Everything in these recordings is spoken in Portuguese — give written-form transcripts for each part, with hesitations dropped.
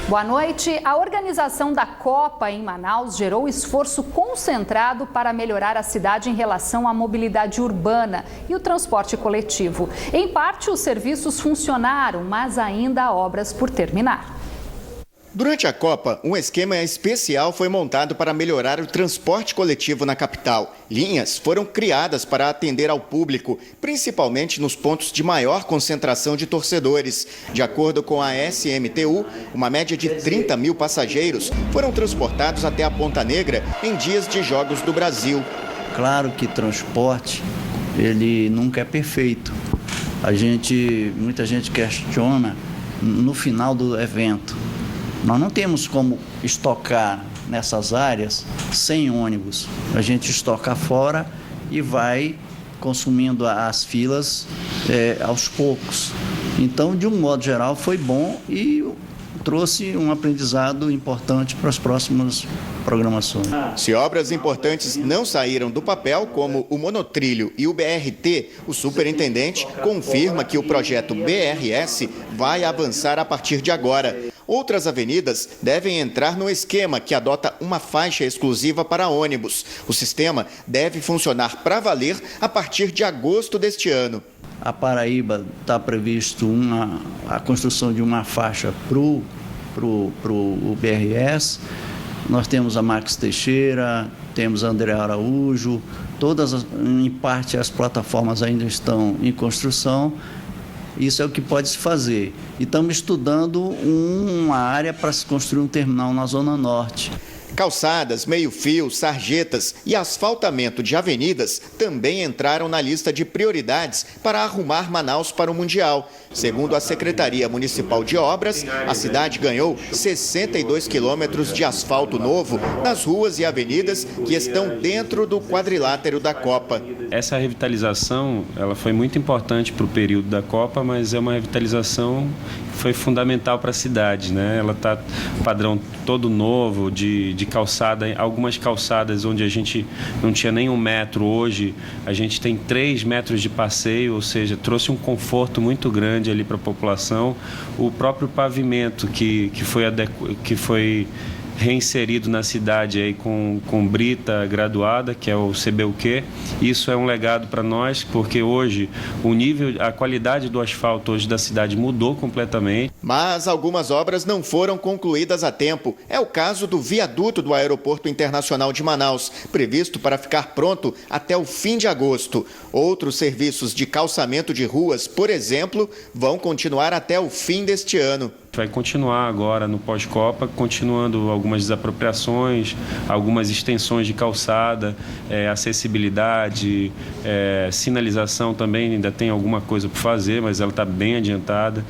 Boa noite. A organização da Copa em Manaus gerou esforço concentrado para melhorar a cidade em relação à mobilidade urbana e o transporte coletivo. Em parte, os serviços funcionaram, mas ainda há obras por terminar. Durante a Copa, um esquema especial foi montado para melhorar o transporte coletivo na capital. Linhas foram criadas para atender ao público, principalmente nos pontos de maior concentração de torcedores. De acordo com a SMTU, uma média de 30 mil passageiros foram transportados até a Ponta Negra em dias de Jogos do Brasil. Claro que transporte, ele nunca é perfeito. Muita gente questiona no final do evento. Nós não temos como estocar nessas áreas 100 ônibus. A gente estoca fora e vai consumindo as filas aos poucos. Então, de um modo geral, foi bom e trouxe um aprendizado importante para as próximas programações. Se obras importantes não saíram do papel, como o monotrilho e o BRT, o superintendente confirma que o projeto BRS vai avançar a partir de agora. Outras avenidas devem entrar no esquema que adota uma faixa exclusiva para ônibus. O sistema deve funcionar para valer a partir de agosto deste ano. A Paraíba está previsto a construção de uma faixa para o BRS. Nós temos a Max Teixeira, temos a André Araújo, em parte as plataformas ainda estão em construção. Isso é o que pode se fazer. E estamos estudando uma área para se construir um terminal na Zona Norte. Calçadas, meio-fio, sarjetas e asfaltamento de avenidas também entraram na lista de prioridades para arrumar Manaus para o Mundial. Segundo a Secretaria Municipal de Obras, a cidade ganhou 62 quilômetros de asfalto novo nas ruas e avenidas que estão dentro do quadrilátero da Copa. Essa revitalização ela foi muito importante para o período da Copa, mas é uma revitalização que foi fundamental para a cidade, né? Ela está padrão todo novo de calçada, algumas calçadas onde a gente não tinha nem 1 metro, hoje a gente tem 3 metros de passeio, ou seja, trouxe um conforto muito grande ali para a população. O próprio pavimento que foi reinserido na cidade aí com brita graduada, que é o CBUQ. Isso é um legado para nós, porque hoje a qualidade do asfalto hoje da cidade mudou completamente. Mas algumas obras não foram concluídas a tempo. É o caso do viaduto do Aeroporto Internacional de Manaus, previsto para ficar pronto até o fim de agosto. Outros serviços de calçamento de ruas, por exemplo, vão continuar até o fim deste ano. Vai continuar agora no pós-Copa, continuando algumas desapropriações, algumas extensões de calçada, acessibilidade, sinalização também, ainda tem alguma coisa por fazer, mas ela está bem adiantada.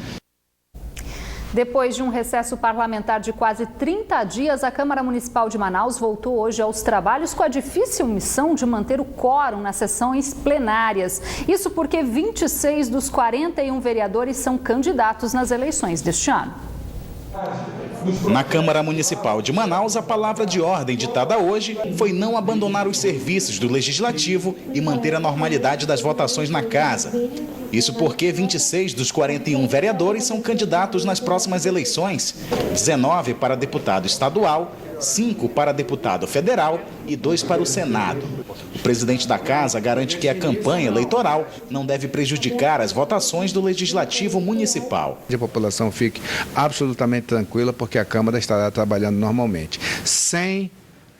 Depois de um recesso parlamentar de quase 30 dias, a Câmara Municipal de Manaus voltou hoje aos trabalhos com a difícil missão de manter o quórum nas sessões plenárias. Isso porque 26 dos 41 vereadores são candidatos nas eleições deste ano. Na Câmara Municipal de Manaus, a palavra de ordem ditada hoje foi não abandonar os serviços do Legislativo e manter a normalidade das votações na casa. Isso porque 26 dos 41 vereadores são candidatos nas próximas eleições, 19 para deputado estadual, 5 para deputado federal e 2 para o Senado. O presidente da Casa garante que a campanha eleitoral não deve prejudicar as votações do Legislativo Municipal. A população fique absolutamente tranquila porque a Câmara estará trabalhando normalmente, sem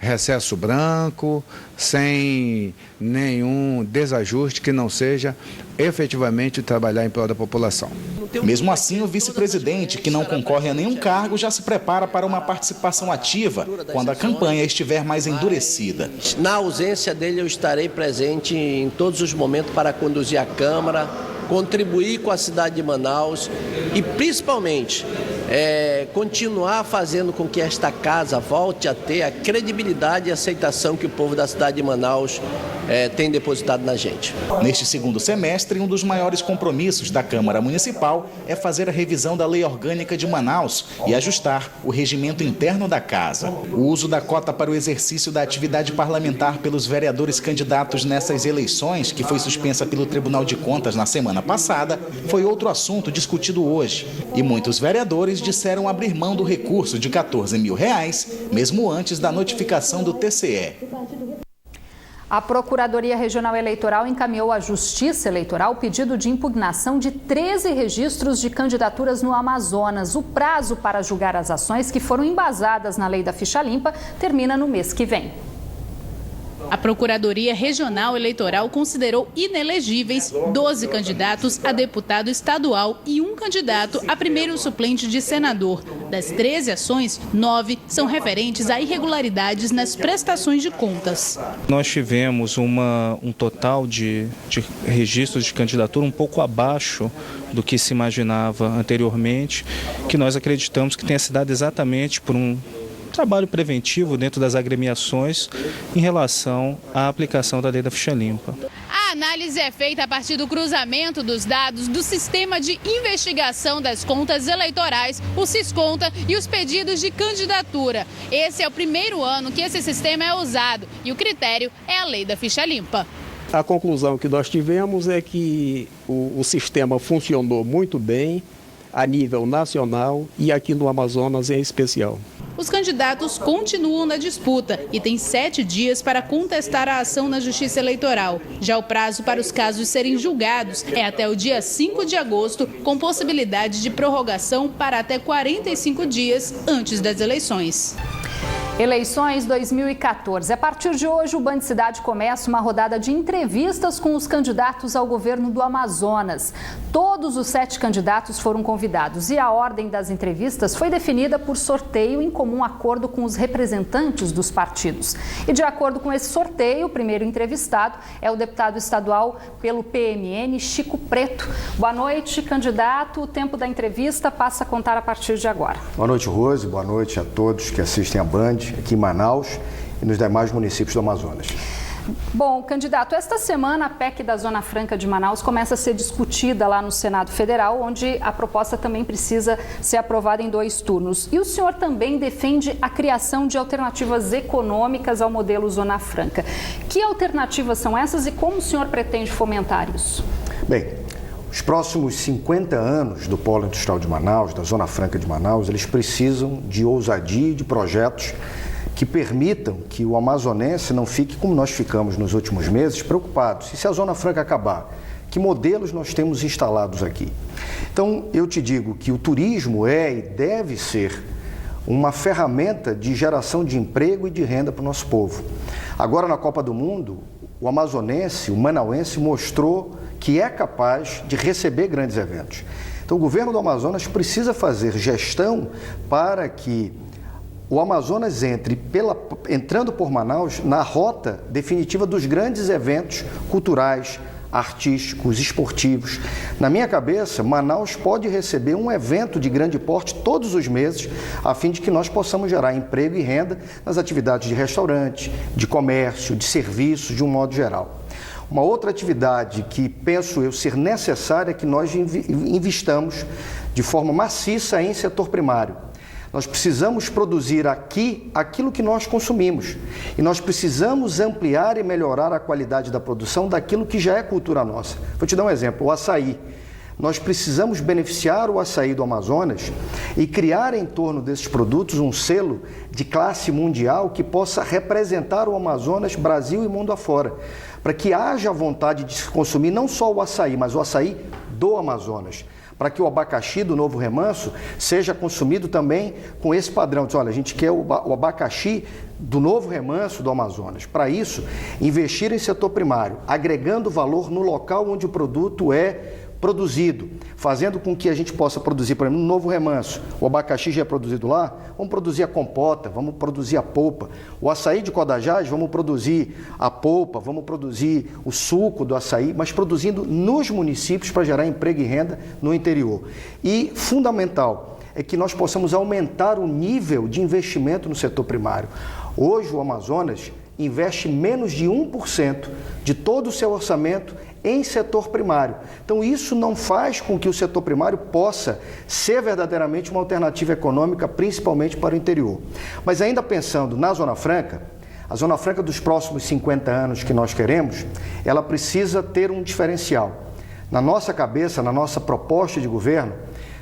recesso branco, sem nenhum desajuste que não seja efetivamente trabalhar em prol da população. Mesmo assim, o vice-presidente, que não concorre a nenhum cargo, já se prepara para uma participação ativa quando a campanha estiver mais endurecida. Na ausência dele, eu estarei presente em todos os momentos para conduzir a Câmara, contribuir com a cidade de Manaus e, principalmente, continuar fazendo com que esta casa volte a ter a credibilidade e aceitação que o povo da cidade de Manaus tem depositado na gente. Neste segundo semestre, um dos maiores compromissos da Câmara Municipal é fazer a revisão da Lei Orgânica de Manaus e ajustar o regimento interno da casa. O uso da cota para o exercício da atividade parlamentar pelos vereadores candidatos nessas eleições, que foi suspensa pelo Tribunal de Contas na semana semana passada, foi outro assunto discutido hoje. E muitos vereadores disseram abrir mão do recurso de R$14 mil, mesmo antes da notificação do TCE. A Procuradoria Regional Eleitoral encaminhou à Justiça Eleitoral o pedido de impugnação de 13 registros de candidaturas no Amazonas. O prazo para julgar as ações que foram embasadas na lei da ficha limpa termina no mês que vem. A Procuradoria Regional Eleitoral considerou inelegíveis 12 candidatos a deputado estadual e um candidato a primeiro suplente de senador. Das 13 ações, 9 são referentes a irregularidades nas prestações de contas. Nós tivemos um total de registros de candidatura um pouco abaixo do que se imaginava anteriormente, que nós acreditamos que tenha se dado exatamente por um trabalho preventivo dentro das agremiações em relação à aplicação da lei da ficha limpa. A análise é feita a partir do cruzamento dos dados do Sistema de Investigação das Contas Eleitorais, o Sisconta, e os pedidos de candidatura. Esse é o primeiro ano que esse sistema é usado e o critério é a lei da ficha limpa. A conclusão que nós tivemos é que o sistema funcionou muito bem a nível nacional e aqui no Amazonas em especial. Os candidatos continuam na disputa e têm 7 dias para contestar a ação na Justiça Eleitoral. Já o prazo para os casos serem julgados é até o dia 5 de agosto, com possibilidade de prorrogação para até 45 dias antes das eleições. Eleições 2014. A partir de hoje, o Band Cidade começa uma rodada de entrevistas com os candidatos ao governo do Amazonas. Todos os 7 candidatos foram convidados e a ordem das entrevistas foi definida por sorteio em comum acordo com os representantes dos partidos. E de acordo com esse sorteio, o primeiro entrevistado é o deputado estadual pelo PMN, Chico Preto. Boa noite, candidato. O tempo da entrevista passa a contar a partir de agora. Boa noite, Rose. Boa noite a todos que assistem a Band aqui em Manaus e nos demais municípios do Amazonas. Bom, candidato, esta semana a PEC da Zona Franca de Manaus começa a ser discutida lá no Senado Federal, onde a proposta também precisa ser aprovada em 2 turnos. E o senhor também defende a criação de alternativas econômicas ao modelo Zona Franca. Que alternativas são essas e como o senhor pretende fomentar isso? Bem, os próximos 50 anos do Polo Industrial de Manaus, da Zona Franca de Manaus, eles precisam de ousadia e de projetos que permitam que o amazonense não fique como nós ficamos nos últimos meses, preocupados. E se a Zona Franca acabar, que modelos nós temos instalados aqui? Então, eu te digo que o turismo é e deve ser uma ferramenta de geração de emprego e de renda para o nosso povo. Agora, na Copa do Mundo, o amazonense, o manauense mostrou que é capaz de receber grandes eventos. Então, o governo do Amazonas precisa fazer gestão para que o Amazonas entre, entrando por Manaus, na rota definitiva dos grandes eventos culturais, artísticos, esportivos. Na minha cabeça, Manaus pode receber um evento de grande porte todos os meses, a fim de que nós possamos gerar emprego e renda nas atividades de restaurante, de comércio, de serviços, de um modo geral. Uma outra atividade que penso eu ser necessária é que nós investamos de forma maciça em setor primário. Nós precisamos produzir aqui aquilo que nós consumimos e nós precisamos ampliar e melhorar a qualidade da produção daquilo que já é cultura nossa. Vou te dar um exemplo, o açaí. Nós precisamos beneficiar o açaí do Amazonas e criar em torno desses produtos um selo de classe mundial que possa representar o Amazonas, Brasil e mundo afora, para que haja vontade de se consumir não só o açaí, mas o açaí do Amazonas, para que o abacaxi do Novo Remanso seja consumido também com esse padrão. Diz, olha, a gente quer o abacaxi do Novo Remanso do Amazonas. Para isso, investir em setor primário, agregando valor no local onde o produto é produzido, fazendo com que a gente possa produzir, por exemplo, no Novo Remanso, o abacaxi já é produzido lá, vamos produzir a compota, vamos produzir a polpa. O açaí de Codajás, vamos produzir a polpa, vamos produzir o suco do açaí, mas produzindo nos municípios para gerar emprego e renda no interior. E, fundamental, é que nós possamos aumentar o nível de investimento no setor primário. Hoje, o Amazonas investe menos de 1% de todo o seu orçamento em setor primário. Então, isso não faz com que o setor primário possa ser verdadeiramente uma alternativa econômica, principalmente para o interior. Mas ainda pensando na Zona Franca, a Zona Franca dos próximos 50 anos que nós queremos, ela precisa ter um diferencial. Na nossa cabeça, na nossa proposta de governo,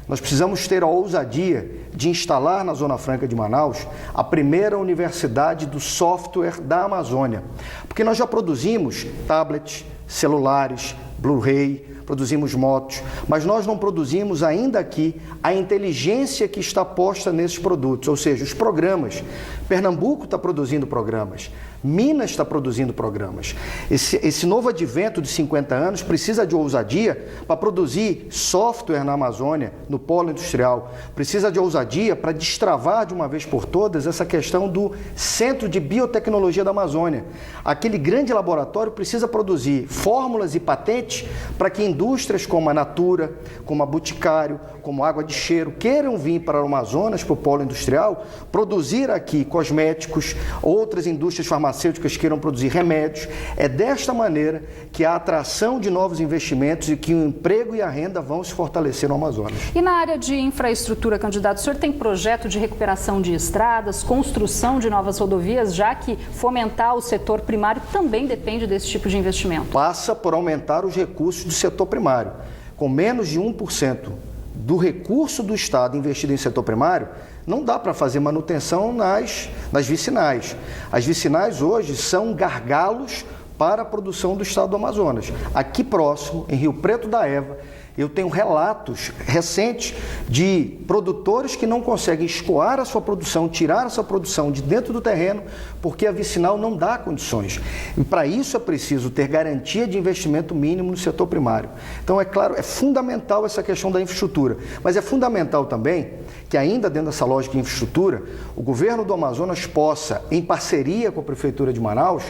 nós precisamos ter a ousadia de instalar na Zona Franca de Manaus a primeira universidade do software da Amazônia. Porque nós já produzimos tablets, celulares, Blu-ray, produzimos motos, mas nós não produzimos ainda aqui a inteligência que está posta nesses produtos, ou seja, os programas. Pernambuco está produzindo programas, Minas está produzindo programas. Esse novo advento de 50 anos precisa de ousadia para produzir software na Amazônia, no polo industrial. Precisa de ousadia para destravar de uma vez por todas essa questão do Centro de Biotecnologia da Amazônia. Aquele grande laboratório precisa produzir fórmulas e patentes para que indústrias como a Natura, como a Boticário, como a Água de Cheiro, queiram vir para o Amazonas, para o polo industrial, produzir aqui cosméticos, outras indústrias farmacêuticas queiram produzir remédios. É desta maneira que a atração de novos investimentos e que o emprego e a renda vão se fortalecer no Amazonas. E na área de infraestrutura, candidato, o senhor tem projeto de recuperação de estradas, construção de novas rodovias, já que fomentar o setor primário também depende desse tipo de investimento? Passa por aumentar os recursos do setor primário. Com menos de 1% do recurso do Estado investido em setor primário, não dá para fazer manutenção nas vicinais. As vicinais hoje são gargalos para a produção do Estado do Amazonas. Aqui próximo, em Rio Preto da Eva, eu tenho relatos recentes de produtores que não conseguem escoar a sua produção, tirar a sua produção de dentro do terreno, porque a vicinal não dá condições. E para isso é preciso ter garantia de investimento mínimo no setor primário. Então, é claro, é fundamental essa questão da infraestrutura, mas é fundamental também que ainda dentro dessa lógica de infraestrutura, o governo do Amazonas possa, em parceria com a Prefeitura de Manaus,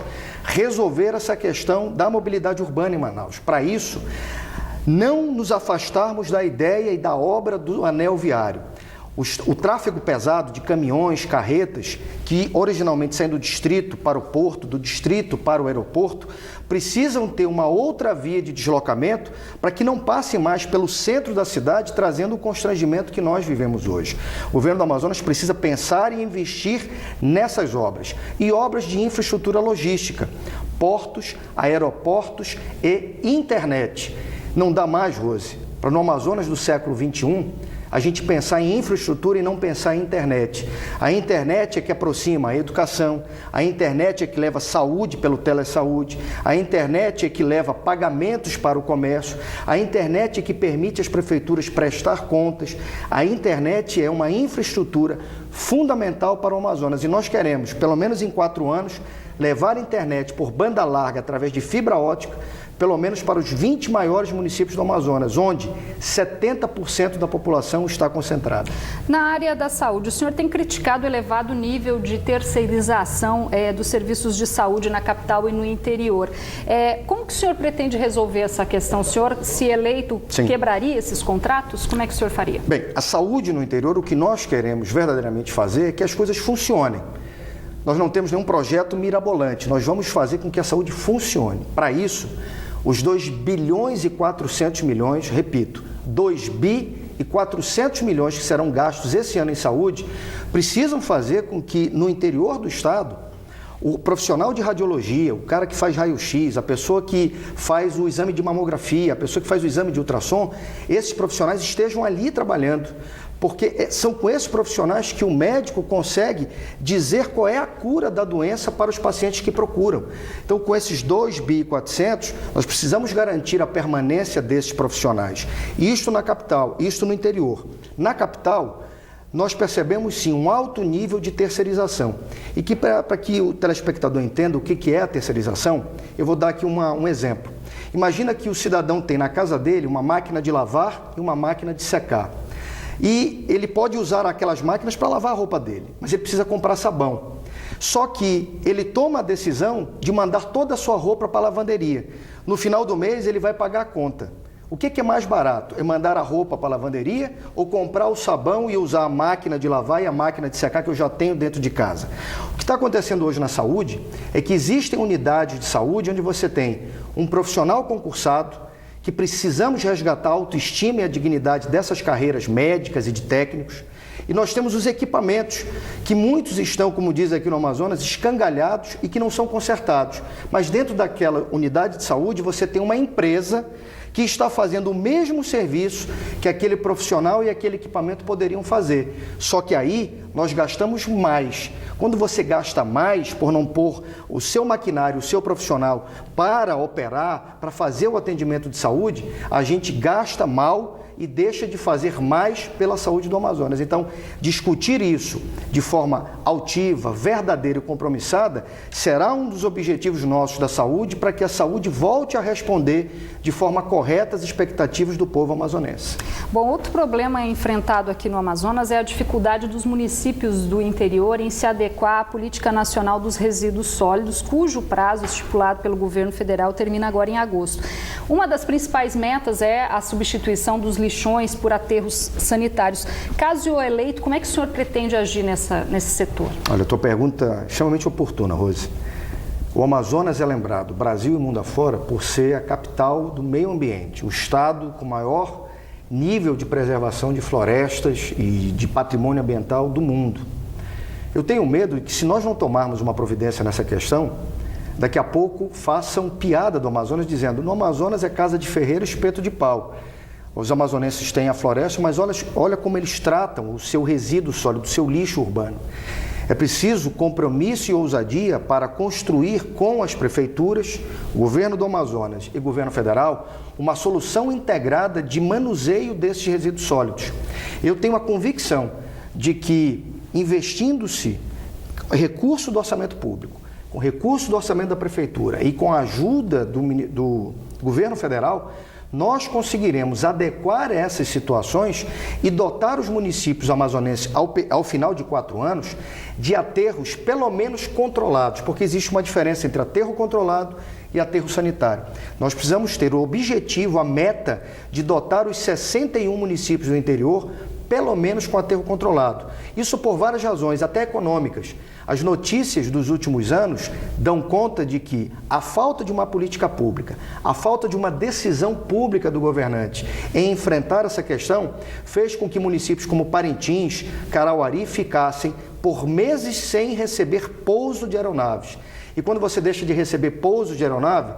resolver essa questão da mobilidade urbana em Manaus. Para isso, não nos afastarmos da ideia e da obra do anel viário. O tráfego pesado de caminhões, carretas, que originalmente saem do distrito para o porto, do distrito para o aeroporto, precisam ter uma outra via de deslocamento para que não passe mais pelo centro da cidade, trazendo o constrangimento que nós vivemos hoje. O governo do Amazonas precisa pensar e investir nessas obras. E obras de infraestrutura logística, portos, aeroportos e internet. Não dá mais, Rose, para no Amazonas do século XXI, a gente pensar em infraestrutura e não pensar em internet. A internet é que aproxima a educação, a internet é que leva saúde pelo telesaúde, a internet é que leva pagamentos para o comércio, a internet é que permite às prefeituras prestar contas, a internet é uma infraestrutura fundamental para o Amazonas. E nós queremos, pelo menos em 4 anos, levar a internet por banda larga através de fibra ótica, pelo menos para os 20 maiores municípios do Amazonas, onde 70% da população está concentrada. Na área da saúde, o senhor tem criticado o elevado nível de terceirização dos serviços de saúde na capital e no interior. Como que o senhor pretende resolver essa questão? O senhor, se eleito, quebraria esses contratos? Como é que o senhor faria? Bem, a saúde no interior, o que nós queremos verdadeiramente fazer é que as coisas funcionem. Nós não temos nenhum projeto mirabolante, nós vamos fazer com que a saúde funcione. Para isso, os 2 bilhões e 400 milhões, repito, 2 bi e 400 milhões que serão gastos esse ano em saúde, precisam fazer com que no interior do estado, o profissional de radiologia, o cara que faz raio-x, a pessoa que faz o exame de mamografia, a pessoa que faz o exame de ultrassom, esses profissionais estejam ali trabalhando. Porque são com esses profissionais que o médico consegue dizer qual é a cura da doença para os pacientes que procuram. Então, com esses 2 bi e 400, nós precisamos garantir a permanência desses profissionais. Isto na capital, isto no interior. Na capital, nós percebemos sim um alto nível de terceirização. E que para que o telespectador entenda o que é a terceirização, eu vou dar aqui um exemplo. Imagina que o cidadão tem na casa dele uma máquina de lavar e uma máquina de secar. E ele pode usar aquelas máquinas para lavar a roupa dele, mas ele precisa comprar sabão. Só que ele toma a decisão de mandar toda a sua roupa para a lavanderia. No final do mês ele vai pagar a conta. O que é mais barato? É mandar a roupa para a lavanderia ou comprar o sabão e usar a máquina de lavar e a máquina de secar que eu já tenho dentro de casa? O que está acontecendo hoje na saúde é que existem unidades de saúde onde você tem um profissional concursado, que precisamos resgatar a autoestima e a dignidade dessas carreiras médicas e de técnicos. E nós temos os equipamentos, que muitos estão, como diz aqui no Amazonas, escangalhados e que não são consertados. Mas dentro daquela unidade de saúde você tem uma empresa que está fazendo o mesmo serviço que aquele profissional e aquele equipamento poderiam fazer. Só que aí nós gastamos mais. Quando você gasta mais por não pôr o seu maquinário, o seu profissional para operar, para fazer o atendimento de saúde, a gente gasta mal e deixa de fazer mais pela saúde do Amazonas. Então, discutir isso de forma altiva, verdadeira e compromissada será um dos objetivos nossos da saúde, para que a saúde volte a responder de forma correta às expectativas do povo amazonense. Bom, outro problema enfrentado aqui no Amazonas é a dificuldade dos municípios do interior em se adequar à Política Nacional dos Resíduos Sólidos, cujo prazo estipulado pelo governo federal termina agora em agosto. Uma das principais metas é a substituição dos lixões por aterros sanitários. Caso eleito, como é que o senhor pretende agir nesse setor? Olha, a tua pergunta é extremamente oportuna, Rose. O Amazonas é lembrado, Brasil e mundo afora, por ser a capital do meio ambiente, o estado com maior nível de preservação de florestas e de patrimônio ambiental do mundo. Eu tenho medo de que, se nós não tomarmos uma providência nessa questão, daqui a pouco façam piada do Amazonas dizendo: no Amazonas é casa de ferreiro, espeto de pau. Os amazonenses têm a floresta, mas olha como eles tratam o seu resíduo sólido, o seu lixo urbano. É preciso compromisso e ousadia para construir com as prefeituras, governo do Amazonas e governo federal, uma solução integrada de manuseio desses resíduos sólidos. Eu tenho a convicção de que, investindo-se recurso do orçamento público, com recurso do orçamento da prefeitura e com a ajuda do governo federal, nós conseguiremos adequar essas situações e dotar os municípios amazonenses, ao final de 4 anos, de aterros pelo menos controlados, porque existe uma diferença entre aterro controlado e aterro sanitário. Nós precisamos ter o objetivo, a meta de dotar os 61 municípios do interior pelo menos com aterro controlado. Isso por várias razões, até econômicas. As notícias dos últimos anos dão conta de que a falta de uma política pública, a falta de uma decisão pública do governante em enfrentar essa questão, fez com que municípios como Parintins, Carauari ficassem por meses sem receber pouso de aeronaves. E quando você deixa de receber pouso de aeronave,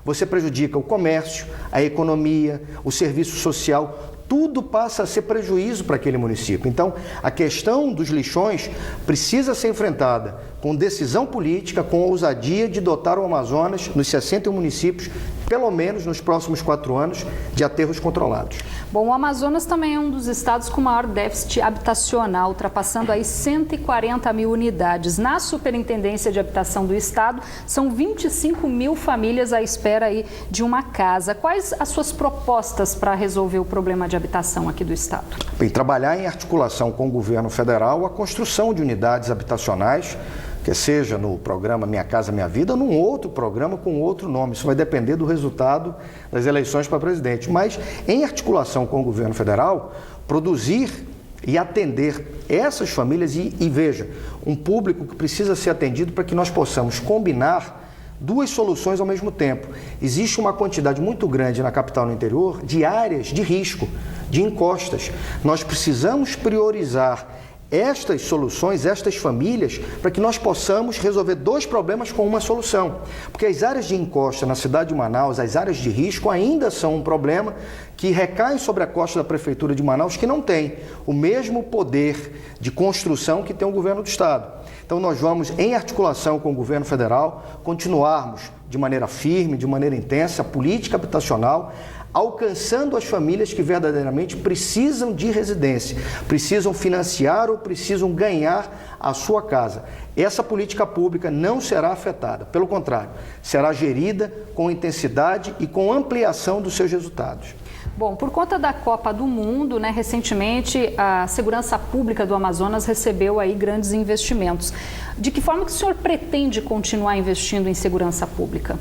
você prejudica o comércio, a economia, o serviço social. Tudo passa a ser prejuízo para aquele município. Então, a questão dos lixões precisa ser enfrentada com decisão política, com ousadia de dotar o Amazonas, nos 61 municípios, pelo menos nos próximos 4 anos, de aterros controlados. Bom, o Amazonas também é um dos estados com maior déficit habitacional, ultrapassando aí 140 mil unidades. Na Superintendência de Habitação do Estado, são 25 mil famílias à espera aí de uma casa. Quais as suas propostas para resolver o problema de habitação aqui do estado? Bem, trabalhar em articulação com o governo federal a construção de unidades habitacionais, que seja no programa Minha Casa Minha Vida ou num outro programa com outro nome. Isso vai depender do resultado das eleições para presidente. Mas, em articulação com o governo federal, produzir e atender essas famílias e veja, um público que precisa ser atendido para que nós possamos combinar duas soluções ao mesmo tempo. Existe uma quantidade muito grande na capital e no interior de áreas de risco, de encostas. Nós precisamos priorizar estas soluções, estas famílias, para que nós possamos resolver 2 problemas com uma solução. Porque as áreas de encosta na cidade de Manaus, as áreas de risco, ainda são um problema que recai sobre a costa da Prefeitura de Manaus, que não tem o mesmo poder de construção que tem o governo do estado. Então nós vamos, em articulação com o governo federal, continuarmos de maneira firme, de maneira intensa, a política habitacional, alcançando as famílias que verdadeiramente precisam de residência, precisam financiar ou precisam ganhar a sua casa. Essa política pública não será afetada, pelo contrário, será gerida com intensidade e com ampliação dos seus resultados. Bom, por conta da Copa do Mundo, recentemente a segurança pública do Amazonas recebeu aí grandes investimentos. De que forma que o senhor pretende continuar investindo em segurança pública?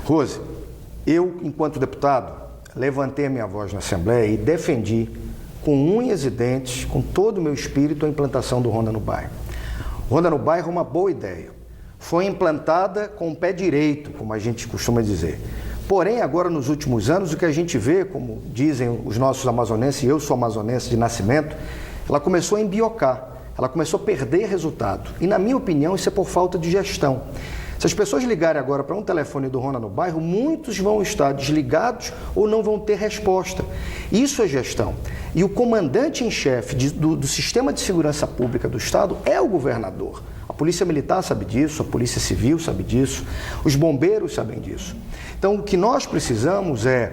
Rose, eu, enquanto deputado, levantei a minha voz na Assembleia e defendi com unhas e dentes, com todo o meu espírito, a implantação do Ronda no Bairro. Ronda no Bairro é uma boa ideia. Foi implantada com o pé direito, como a gente costuma dizer. Porém, agora nos últimos anos, o que a gente vê, como dizem os nossos amazonenses, e eu sou amazonense de nascimento, ela começou a embiocar, ela começou a perder resultado. E, na minha opinião, isso é por falta de gestão. Se as pessoas ligarem agora para um telefone do Ronda no Bairro, muitos vão estar desligados ou não vão ter resposta. Isso é gestão. E o comandante em chefe do Sistema de Segurança Pública do Estado é o governador. A Polícia Militar sabe disso, a Polícia Civil sabe disso, os bombeiros sabem disso. Então, o que nós precisamos é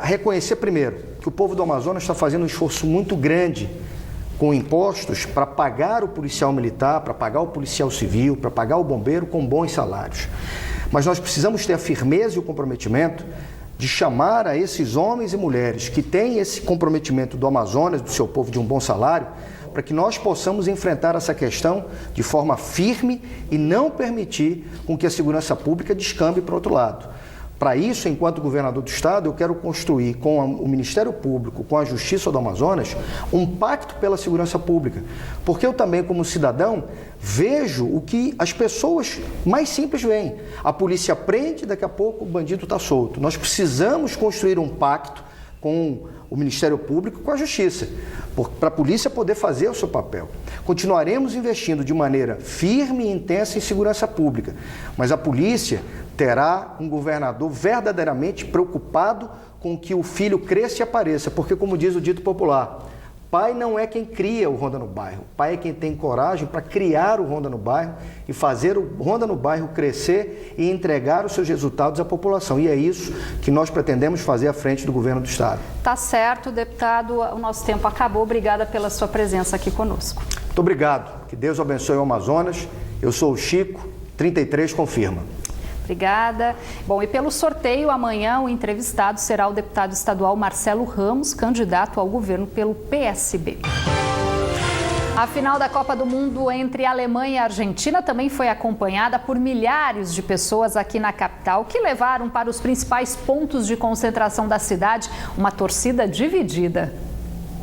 reconhecer primeiro que o povo do Amazonas está fazendo um esforço muito grande com impostos para pagar o policial militar, para pagar o policial civil, para pagar o bombeiro com bons salários. Mas nós precisamos ter a firmeza e o comprometimento de chamar a esses homens e mulheres que têm esse comprometimento do Amazonas, do seu povo, de um bom salário, para que nós possamos enfrentar essa questão de forma firme e não permitir com que a segurança pública descambe para o outro lado. Para isso, enquanto governador do Estado, eu quero construir com o Ministério Público, com a Justiça do Amazonas, um pacto pela segurança pública. Porque eu também, como cidadão, vejo o que as pessoas mais simples veem. A polícia prende, daqui a pouco o bandido está solto. Nós precisamos construir um pacto com o Ministério Público, com a Justiça, para a polícia poder fazer o seu papel. Continuaremos investindo de maneira firme e intensa em segurança pública, mas a polícia terá um governador verdadeiramente preocupado com que o filho cresça e apareça, porque, como diz o dito popular, pai não é quem cria o Ronda no Bairro, pai é quem tem coragem para criar o Ronda no Bairro e fazer o Ronda no Bairro crescer e entregar os seus resultados à população. E é isso que nós pretendemos fazer à frente do governo do Estado. Tá certo, deputado, o nosso tempo acabou. Obrigada pela sua presença aqui conosco. Muito obrigado. Que Deus abençoe o Amazonas. Eu sou o Chico, 33 confirma. Obrigada. Bom, e pelo sorteio, amanhã o entrevistado será o deputado estadual Marcelo Ramos, candidato ao governo pelo PSB. A final da Copa do Mundo entre Alemanha e Argentina também foi acompanhada por milhares de pessoas aqui na capital, que levaram para os principais pontos de concentração da cidade uma torcida dividida.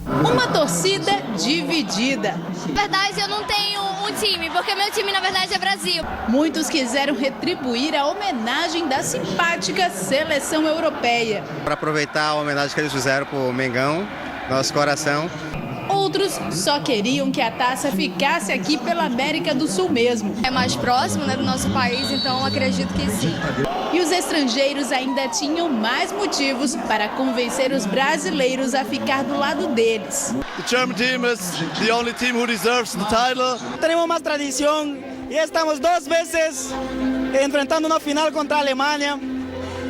Uma torcida dividida. Na verdade, eu não tenho um time, porque meu time, na verdade, é Brasil. Muitos quiseram retribuir a homenagem da simpática seleção europeia. Para aproveitar a homenagem que eles fizeram para o Mengão, nosso coração. Outros só queriam que a taça ficasse aqui pela América do Sul mesmo. É mais próximo, né, do nosso país, então acredito que sim. E os estrangeiros ainda tinham mais motivos para convencer os brasileiros a ficar do lado deles. The German team is the only team who deserves the title. Temos uma tradição e estamos 2 vezes enfrentando uma final contra a Alemanha.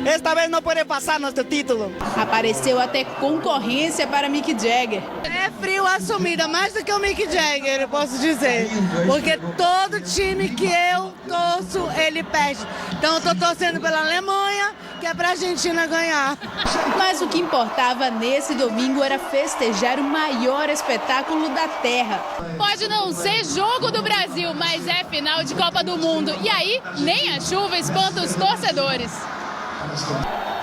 Esta vez não pode passar nosso título. Apareceu até concorrência para Mick Jagger. É frio assumida, mais do que o Mick Jagger, eu posso dizer. Porque todo time que eu torço, ele perde. Então eu tô torcendo pela Alemanha, que é pra Argentina ganhar. Mas o que importava nesse domingo era festejar o maior espetáculo da Terra. Pode não ser jogo do Brasil, mas é final de Copa do Mundo. E aí, nem a chuva espanta os torcedores.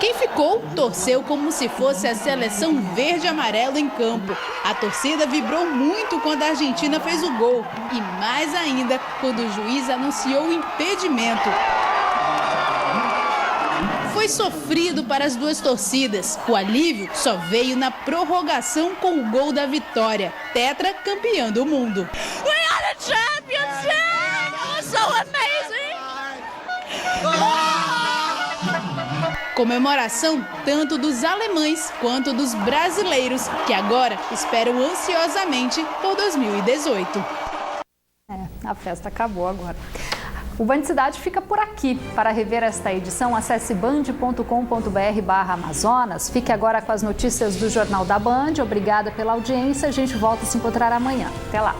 Quem ficou, torceu como se fosse a seleção verde e amarelo em campo. A torcida vibrou muito quando a Argentina fez o gol e mais ainda quando o juiz anunciou o impedimento. Foi sofrido para as duas torcidas. O alívio só veio na prorrogação com o gol da vitória. Tetra campeã do mundo. We are the champions! Yeah! It was so amazing! Comemoração tanto dos alemães quanto dos brasileiros, que agora esperam ansiosamente por 2018. A festa acabou agora. O Band Cidade fica por aqui. Para rever esta edição, acesse band.com.br/Amazonas. Fique agora com as notícias do Jornal da Band. Obrigada pela audiência. A gente volta a se encontrar amanhã. Até lá.